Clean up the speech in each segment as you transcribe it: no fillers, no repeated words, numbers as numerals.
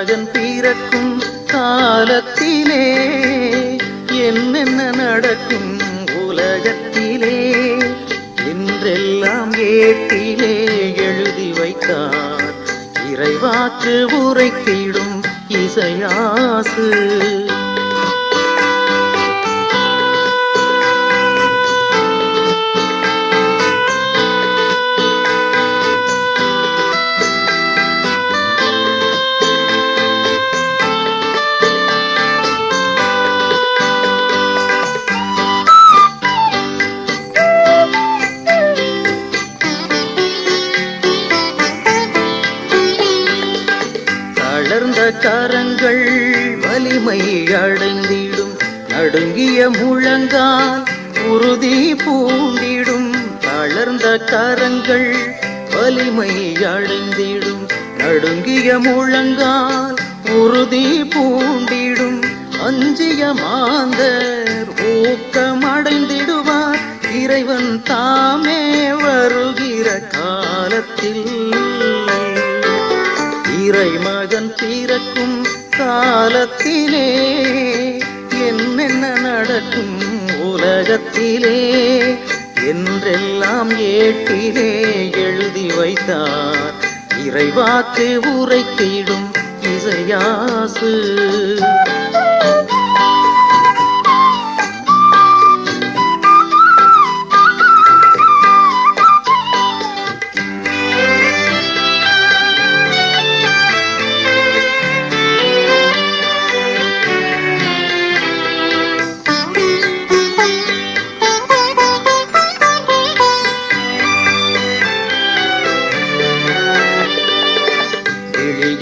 மகன் பிறக்கும் காலத்திலே என்னென்ன நடக்கும் உலகத்திலே என்றெல்லாம் ஏட்டிலே எழுதி வைத்தார் இறைவாக்கு உரைத்திடும் இசையாசு. தளர்ந்த கரங்கள் வலிமை அடைந்திடும், நடுங்கிய முழங்கால் உறுதி பூண்டிடும். தளர்ந்த கரங்கள் வலிமை அடைந்திடும், நடுங்கிய முழங்கால் உறுதி பூண்டிடும். அஞ்சிய மாந்தர் ஊக்கமடைந்திடுவார், இறைவன் தாமே வருகிற காலத்தில். இறைமகன் பிறக்கும் காலத்திலே என்னென்ன நடக்கும் உலகத்திலே என்றெல்லாம் ஏட்டிலே எழுதி வைத்தார் இறைவாக்கு உரைத்திடும் இசையாசு.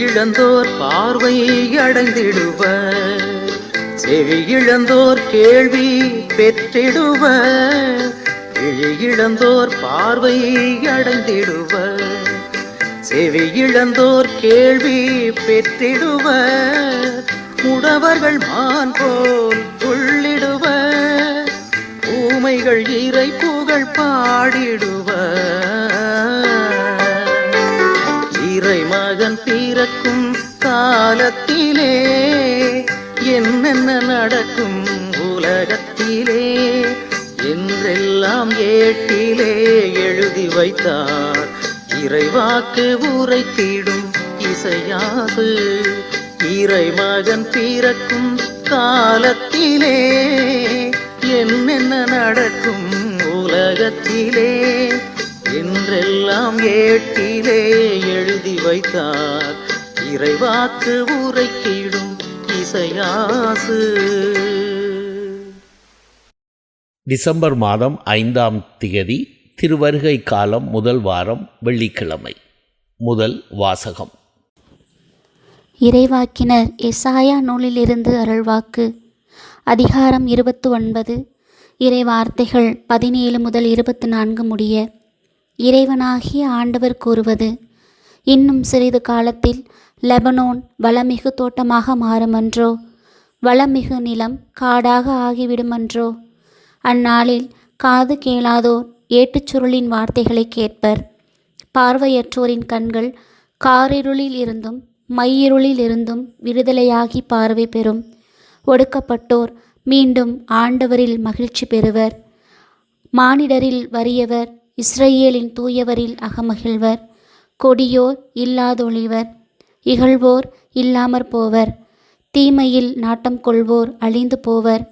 இழந்தோர் பார்வை அடைந்திடுவர், செவி இழந்தோர் கேள்வி பெற்றிடுவர். இழந்தோர் பார்வை அடைந்திடுவர், செவி இழந்தோர் கேள்வி பெற்றிடுவர். முடவர்கள் மான் போல் துள்ளிடுவர், ஊமைகள் இறை புகழ் பாடிடுவர். இறைமகன் பிறக்கும் காலத்திலே என்னென்ன நடக்கும் உலகத்திலே என்றெல்லாம் ஏட்டிலே எழுதி வைத்தார் இறைவாக்கு உரைத்திடும் இசையாசு. இறைமகன் பிறக்கும் காலத்திலே என்னென்ன நடக்கும் உலகத்திலே என்றெல்லாம் ஏட்டிலே எழுதி வைத்தார் இறைவாக்கு உரைத்திடும் இசையாசு. டிசம்பர் மாதம் 5ஆம் தேதி திருவருகை காலம் முதல் வாரம் வெள்ளிக்கிழமை. முதல் வாசகம். இறைவாக்கினர் எசாயா நூலிலிருந்து அருள்வாக்கு. அதிகாரம் 29, இறைவார்த்தைகள் 17 முதல் 24 முடிய. இறைவனாகிய ஆண்டவர் கூறுவது: இன்னும் சிறிது காலத்தில் லெபனோன் வளமிகு தோட்டமாக மாறுமன்றோ, வளமிகு நிலம் காடாக ஆகிவிடுமன்றோ. அந்நாளில் காது கேளாதோர் ஏட்டுச்சுருளின் வார்த்தைகளை கேட்பர். பார்வையற்றோரின் கண்கள் காரிருளில் இருந்தும் மையிருளில் இருந்தும் விடுதலையாகி பார்வை பெறும். ஒடுக்கப்பட்டோர் மீண்டும் ஆண்டவரில் மகிழ்ச்சி பெறுவர். மானிடரில் வறியவர் இஸ்ரேலின் தூயவரில் அகமகிழ்வர். கொடியோர் இல்லாதொழிவர், இகழ்வோர் இல்லாமற் போவர். தீமையில் நாட்டம் கொள்வோர் அழிந்து போவர்.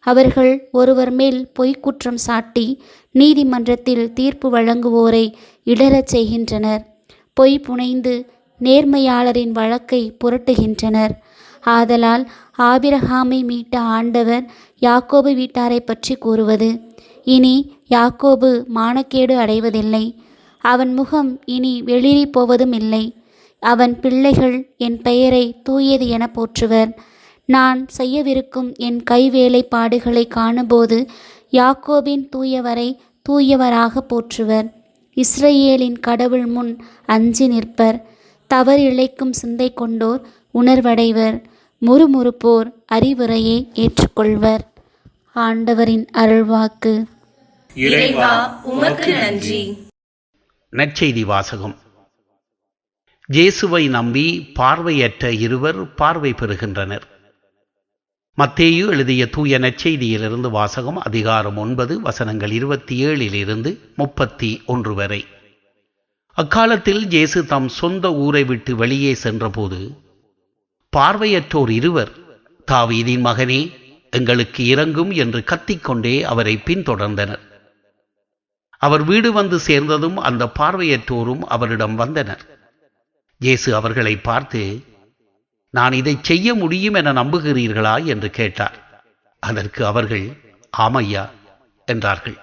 அவர்கள் ஒருவர் மேல் பொய்க்குற்றம் சாட்டி நீதிமன்றத்தில் தீர்ப்பு வழங்குவோரை இடரச் செய்கின்றனர். பொய் புனைந்து நேர்மையாளரின் வழக்கை புரட்டுகின்றனர். ஆதலால் ஆபிரகாமை மீட்ட ஆண்டவர் யாக்கோபு வீட்டாரை பற்றி கூறுவது: இனி யாக்கோபு மானக்கேடு அடைவதில்லை, அவன் முகம் இனி வெளிரி போவதும் இல்லை. அவன் பிள்ளைகள் என் பெயரை தூயது என போற்றுவர். நான் செய்யவிருக்கும் என் கைவேலைப்பாடுகளை காணும்போது யாக்கோபின் தூயவரை தூயவராக போற்றுவர். இஸ்ரேலின் கடவுள் முன் அஞ்சி நிற்பர். தவறிழைக்கும் சிந்தை கொண்டோர் உணர்வடைவர். முறுமுறுப்போர் அறிவுரையை ஏற்றுக்கொள்வர். ஆண்டவரின் அருள்வாக்கு. இறைவா உமக்கு நன்றி. நற்செய்தி வாசகம். இயேசுவை நம்பி பார்வையற்ற இருவர் பார்வை பெறுகின்றனர். மத்தேயு எழுதிய தூய நற்செய்தியிலிருந்து வாசகம். அதிகாரம் 9 வசனங்கள் 27 31 வரை. அக்காலத்தில் இயேசு தம் சொந்த ஊரை விட்டு வெளியே சென்றபோது பார்வையற்றோர் இருவர், தாவீதின் மகனே, எங்களுக்கு இரங்கும் என்று கத்திக்கொண்டே அவரை பின்தொடர்ந்தனர். அவர் வீடு வந்து சேர்ந்ததும் அந்த பார்வையற்றோரும் அவரிடம் வந்தனர். இயேசு அவர்களை பார்த்து, நான் இதை செய்ய முடியும் என நம்புகிறீர்களா என்று கேட்டார். அதற்கு அவர்கள், ஆமையா என்றார்கள்.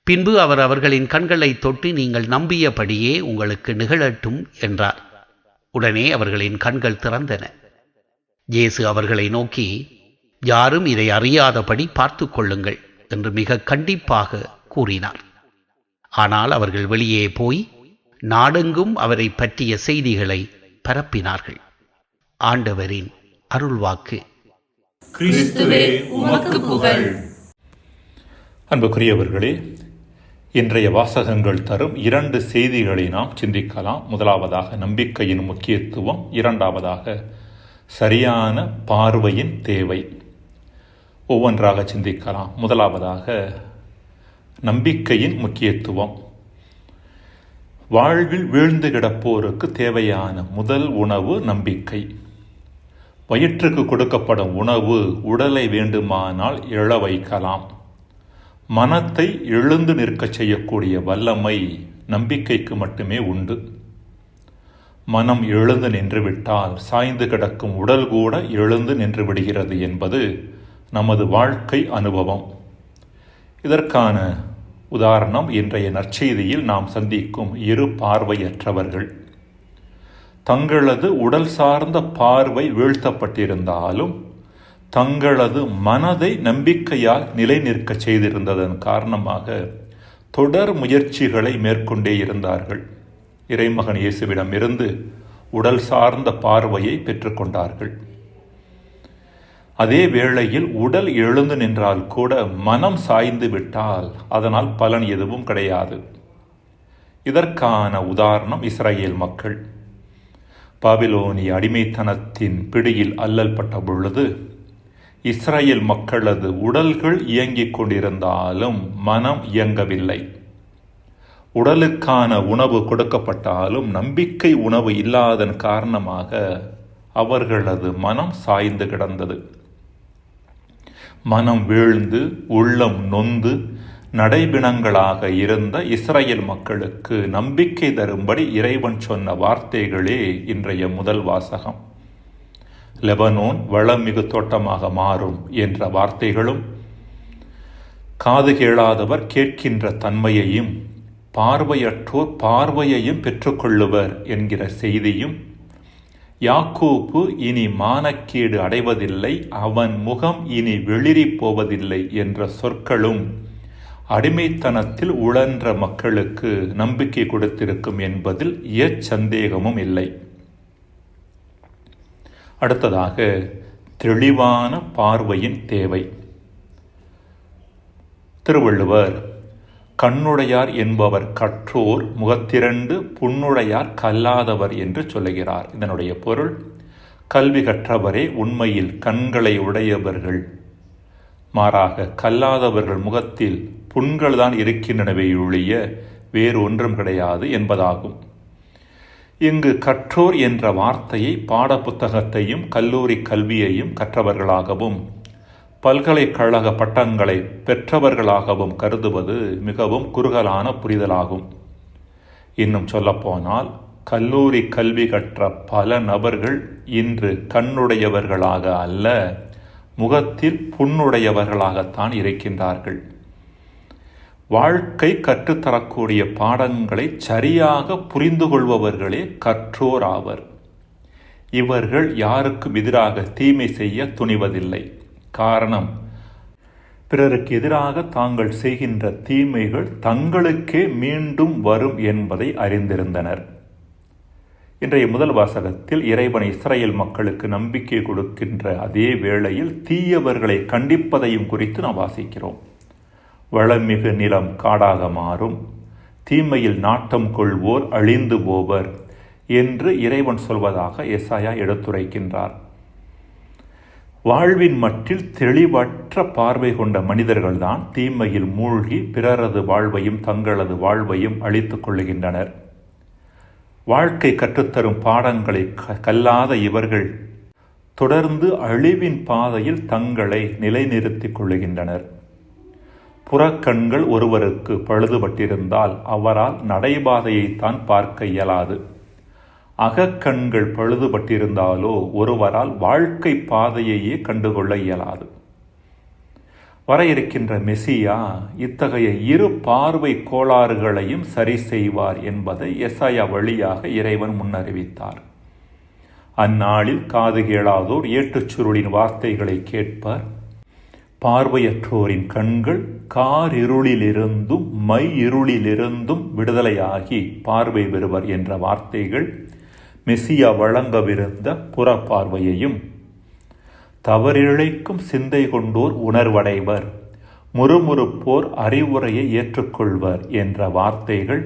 பின்பு அவர் அவர்களின் கண்களை தொட்டு, நீங்கள் நம்பியபடியே உங்களுக்கு நிகழட்டும் என்றார். உடனே அவர்களின் கண்கள் திறந்தன. இயேசு அவர்களை நோக்கி, யாரும் இதை அறியாதபடி பார்த்து கொள்ளுங்கள் என்று மிக கண்டிப்பாக கூறினார். ஆனால் அவர்கள் வெளியே போய் நாடெங்கும் அவரை பற்றிய செய்திகளை பரப்பினார்கள். ஆண்டவரின் அருள்வாக்கு. கிறிஸ்துவே உமக்கு புகழ். அன்புக்குரியவர்களே, இன்றைய வாசகங்கள் தரும் 2 செய்திகளை நாம் சிந்திக்கலாம். முதலாவதாக நம்பிக்கையின் முக்கியத்துவம், இரண்டாவதாக சரியான பார்வையின் தேவை. ஒவ்வொன்றாக சிந்திக்கலாம். முதலாவதாக நம்பிக்கையின் முக்கியத்துவம். வாழ்வில் வீழ்ந்து கிடப்போருக்கு தேவையான முதல் உணவு நம்பிக்கை. வயிற்றுக்கு கொடுக்கப்படும் உணவு உடலை வேண்டுமானால் எழ வைக்கலாம். மனத்தை எழுந்து நிற்கச் செய்யக்கூடிய வல்லமை நம்பிக்கைக்கு மட்டுமே உண்டு. மனம் எழுந்து நின்றுவிட்டால் சாய்ந்து கிடக்கும் உடல் கூட எழுந்து நின்று விடுகிறது என்பது நமது வாழ்க்கை அனுபவம். இதற்கான உதாரணம் இன்றைய நற்செய்தியில் நாம் சந்திக்கும் 2 பார்வையற்றவர்கள். தங்களது உடல் சார்ந்த பார்வை வீழ்த்தப்பட்டிருந்தாலும் தங்களது மனதை நம்பிக்கையால் நிலை நிற்க செய்திருந்ததன் காரணமாக தொடர் முயற்சிகளை மேற்கொண்டே இருந்தார்கள். இறைமகன் இயேசுவிடமிருந்து உடல் சார்ந்த பார்வையை பெற்றுக்கொண்டார்கள். அதே வேளையில் உடல் எழுந்து நின்றால் கூட மனம் சாய்ந்து விட்டால் அதனால் பலன் எதுவும் கிடையாது. இதற்கான உதாரணம் இஸ்ரேல் மக்கள். பாபிலோனிய அடிமைத்தனத்தின் பிடியில் அல்லல்பட்ட பொழுது இஸ்ரேல் மக்களது உடல்கள் இயங்கிக் கொண்டிருந்தாலும் மனம் இயங்கவில்லை. உடலுக்கான உணவு கொடுக்கப்பட்டாலும் நம்பிக்கை உணவு இல்லாதன் காரணமாக அவர்களது மனம் சாய்ந்து கிடந்தது. மனம் வீழ்ந்து உள்ளம் நொந்து நடைபிணங்களாக இருந்த இஸ்ரேல் மக்களுக்கு நம்பிக்கை தரும்படி இறைவன் சொன்ன வார்த்தைகளே இன்றைய முதல் வாசகம். லெபனோன் வளமிகு தோட்டமாக மாறும் என்ற வார்த்தைகளும், காது கேளாதவர் கேட்கின்ற தன்மையையும், பார்வையற்றோர் பார்வையையும் பெற்றுக்கொள்ளுவர் என்கிற செய்தியும், யாக்கோப்பு இனி மானக்கேடு அடைவதில்லை, அவன் முகம் இனி வெளிரி போவதில்லை என்ற சொற்களும் அடிமைத்தனத்தில் உழன்ற மக்களுக்கு நம்பிக்கை கொடுத்திருக்கும் என்பதில் எச்சந்தேகமும் இல்லை. அடுத்ததாக தெளிவான பார்வையின் தேவை. திருவள்ளுவர், கண்ணுடையார் என்பவர் கற்றோர், முகத்திரண்டு புண்ணுடையார் கல்லாதவர் என்று சொல்லுகிறார். இதனுடைய பொருள், கல்வி கற்றவரே உண்மையில் கண்களை உடையவர்கள், மாறாக கல்லாதவர்கள் முகத்தில் புண்கள் தான் இருக்கின்றனவே ஒழிய வேறு ஒன்றும் கிடையாது என்பதாகும். இங்கு கற்றோர் என்ற வார்த்தையை பாடப்புத்தகத்தையும் கல்லூரி கல்வியையும் கற்றவர்களாகவும் பல்கலைக்கழக பட்டங்களை பெற்றவர்களாகவும் கருதுவது மிகவும் குறுகலான புரிதலாகும். இன்னும் சொல்லப்போனால் கல்லூரி கல்வி கற்ற பல நபர்கள் இன்று கண்ணுடையவர்களாக அல்ல, முகத்தில் புண்ணுடையவர்களாகத்தான் இருக்கின்றார்கள். வாழ்க்கை கற்றுத்தரக்கூடிய பாடங்களை சரியாக புரிந்து கொள்பவர்களே கற்றோர் ஆவர். இவர்கள் யாருக்கும் எதிராக தீமை செய்ய துணிவதில்லை. காரணம், பிறருக்கு எதிராக தாங்கள் செய்கின்ற தீமைகள் தங்களுக்கே மீண்டும் வரும் என்பதை அறிந்திருந்தனர். இன்றைய முதல் வாசகத்தில் இறைவன் இஸ்ரேல் மக்களுக்கு நம்பிக்கை கொடுக்கின்ற அதே வேளையில் தீயவர்களை கண்டிப்பதையும் குறித்து நாம் வாசிக்கிறோம். வளமிகு நிலம் காடாக மாறும், தீமையில் நாட்டம் கொள்வோர் அழிந்து போவர், என்று இறைவன் சொல்வதாக எசாயா எடுத்துரைக்கின்றார். வாழ்வின் மட்டில் தெளிவற்ற பார்வை கொண்ட மனிதர்கள்தான் தீமையில் மூழ்கி பிறரது வாழ்வையும் தங்களது வாழ்வையும் அழித்துக் கொள்ளுகின்றனர். வாழ்க்கை கற்றுத்தரும் பாடங்களை கல்லாத இவர்கள் தொடர்ந்து அழிவின் பாதையில் தங்களை நிலைநிறுத்திக் கொள்ளுகின்றனர். புறக்கண்கள் ஒருவருக்கு பழுதுபட்டிருந்தால் அவரால் நடைபாதையைத்தான் பார்க்க இயலாது. அகக்கண்கள் பழுதுபட்டிருந்தாலோ ஒருவரால் வாழ்க்கை பாதையையே கண்டுகொள்ள இயலாது. வர இருக்கின்ற மெசியா இத்தகைய இரு பார்வை கோளாறுகளையும் சரி செய்வார் என்பதை எசாயா வழியாக இறைவன் முன்னறிவித்தார். அந்நாளில் காது கேளாதோர் ஏட்டுச் சுருளின் வார்த்தைகளை கேட்பார். பார்வையற்றோரின் கண்கள் காரிருளிலிருந்தும் மை இருளிலிருந்தும் விடுதலையாகி பார்வை பெறுவர் என்ற வார்த்தைகள் மெசியா வழங்கவிருந்த புறப்பார்வையையும், தவறிழைக்கும் சிந்தை கொண்டோர் உணர்வடைவர், முறுமுறுப்போர் அறிவுரையை ஏற்றுக்கொள்வர் என்ற வார்த்தைகள்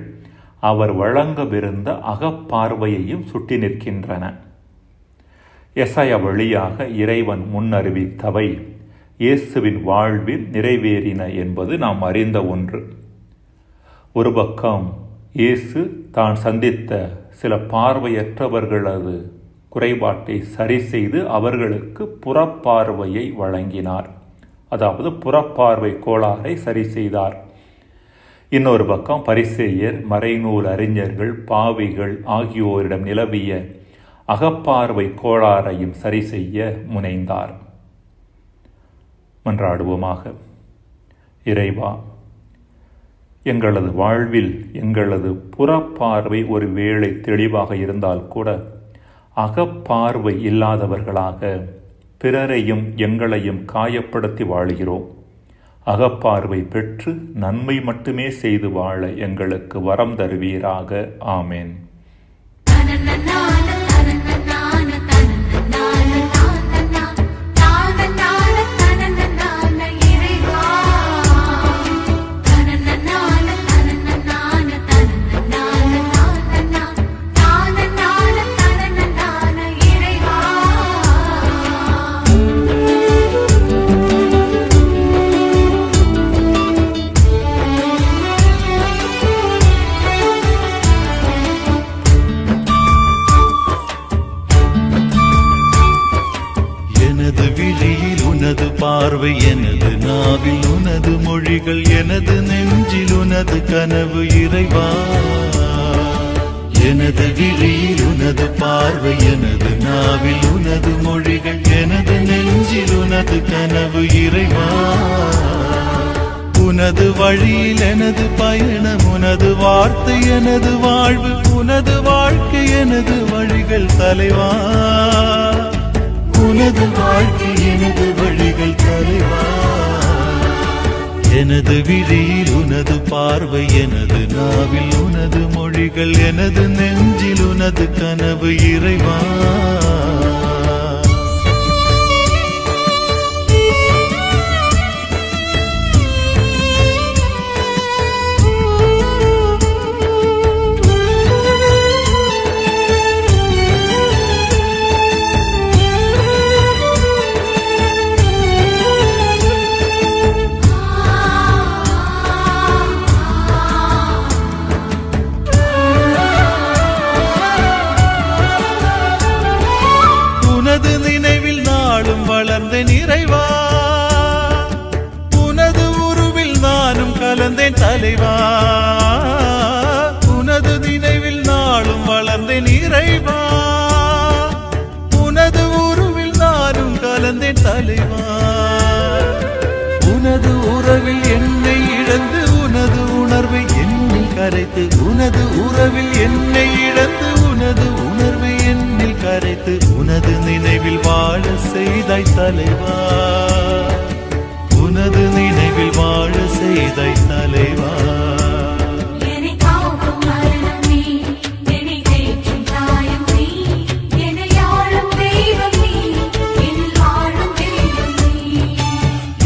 அவர் வழங்கவிருந்த அகப்பார்வையையும் சுட்டி நிற்கின்றன. எசாயா வழியாக இறைவன் முன்னறிவித்தவை இயேசுவின் வாழ்வில் நிறைவேறின என்பது நாம் அறிந்த ஒன்று. ஒரு பக்கம் இயேசு தான் சந்தித்த சில பார்வையற்றவர்களது குறைபாட்டை சரி செய்து அவர்களுக்கு புறப்பார்வையை வழங்கினார். அதாவது புறப்பார்வை கோளாறை சரி செய்தார். இன்னொரு பக்கம் பரிசேயர், மறைநூல் அறிஞர்கள், பாவிகள் ஆகியோரிடம் நிலவிய அகப்பார்வை கோளாறையும் சரி செய்ய முனைந்தார். மன்றாடுவோமாக. இறைவா, எங்களது வாழ்வில் எங்களது புறப்பார்வை ஒரு வேளை தெளிவாக இருந்தால் கூட அகப்பார்வை இல்லாதவர்களாக பிறரையும் எங்களையும் காயப்படுத்தி வாழுகிறோம். அகப்பார்வை பெற்று நன்மை மட்டுமே செய்து வாழ எங்களுக்கு வரம் தருவீராக. ஆமேன். பார்வை எனது நாவில் உனது மொழிகள், எனது நெஞ்சில் உனது கனவு இறைவா. எனது விழியில் உனது பார்வை, எனது நாவில் உனது மொழிகள், எனது நெஞ்சில் உனது கனவு இறைவா. உனது வழியில் எனது பயணம், உனது வார்த்தை எனது வாழ்வு, உனது வாழ்க்கை எனது வழிகள் தலைவா. உனது வாழ்க்கை எனது வழிகள் தலைவா. எனது விழியில் உனது பார்வை, எனது நாவில் உனது மொழிகள், எனது நெஞ்சில் உனது கனவு இறைவா. வளர்ந்தேன் இறைவா, உனது உருவில் நானும் கலந்தேன் தலைவா. உனது நினைவில் நாளும் வளர்ந்தேன் இறைவா, உனது உருவில் நானும் கலந்தேன் தலைவா. உனது உறவில் என்னை இழந்து உனது உணர்வை என்னில் கரைத்து, உனது உறவில் என்னை இழந்து உனது உணர்வை என்னில் கரைத்து, உனது நினைவில் வாழ செய்தாய் தலைவா. உனது நினைவில் வாழ செய்தாய் தலைவா.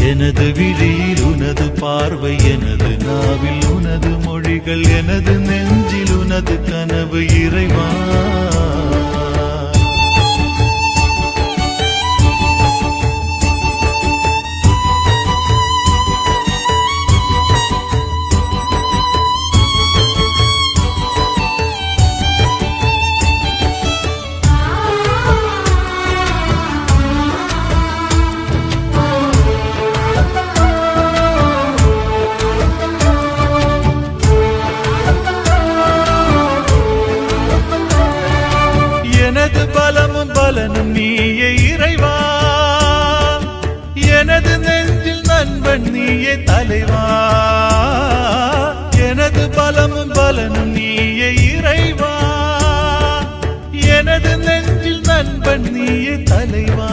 எனது விழியில் உனது பார்வை, எனது நாவில் உனது மொழிகள், எனது நெஞ்சில் உனது கனவு இறைவா. எனது பலமும் பலனும் நீயே இறைவா, எனது நெஞ்சில் நண்பன் நீயே தலைவா. எனது பலமும் பலனும் நீயே இறைவா, எனது நெஞ்சில் நண்பன் நீயே தலைவா.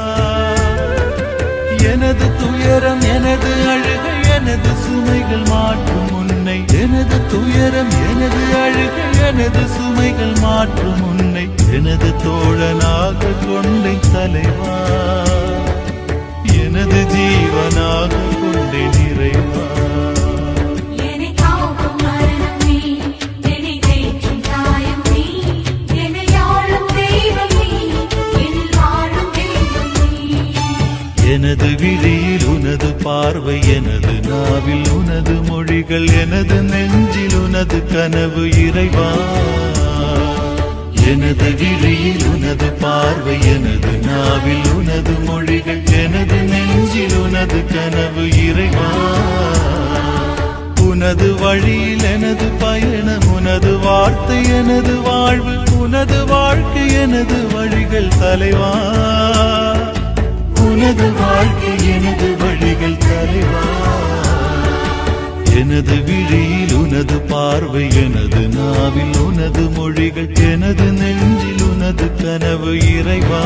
எனது துயரம் எனது அழுகை எனது சுமைகள் மாற்றும் உன்னை, எனது துயரம் எனது அழுகை எனது சுமைகள் மாற்றும் உன்னை எனது தோழனாக கொண்டே தலைவா, எனது ஜீவனாக கொண்டே நிறைவா. எனது விழியில் உனது பார்வை, எனது நாவில் உனது மொழிகள், எனது நெஞ்சில் உனது கனவு இறைவா. எனது விழியில் உனது பார்வை, எனது நாவில் உனது மொழிகள், எனது நெஞ்சில் உனது கனவு இறைவா. உனது வழியில் எனது பயணம், உனது வார்த்தை எனது வாழ்வு, உனது வாழ்க்கை எனது வழிகள் தலைவா, உனது வாழ்க்கை எனது வழிகள் தலைவா. எனது விழியில் உனது பார்வை, எனது நாவில் உனது மொழிகள், எனது நெஞ்சில் உனது கனவு இறைவா.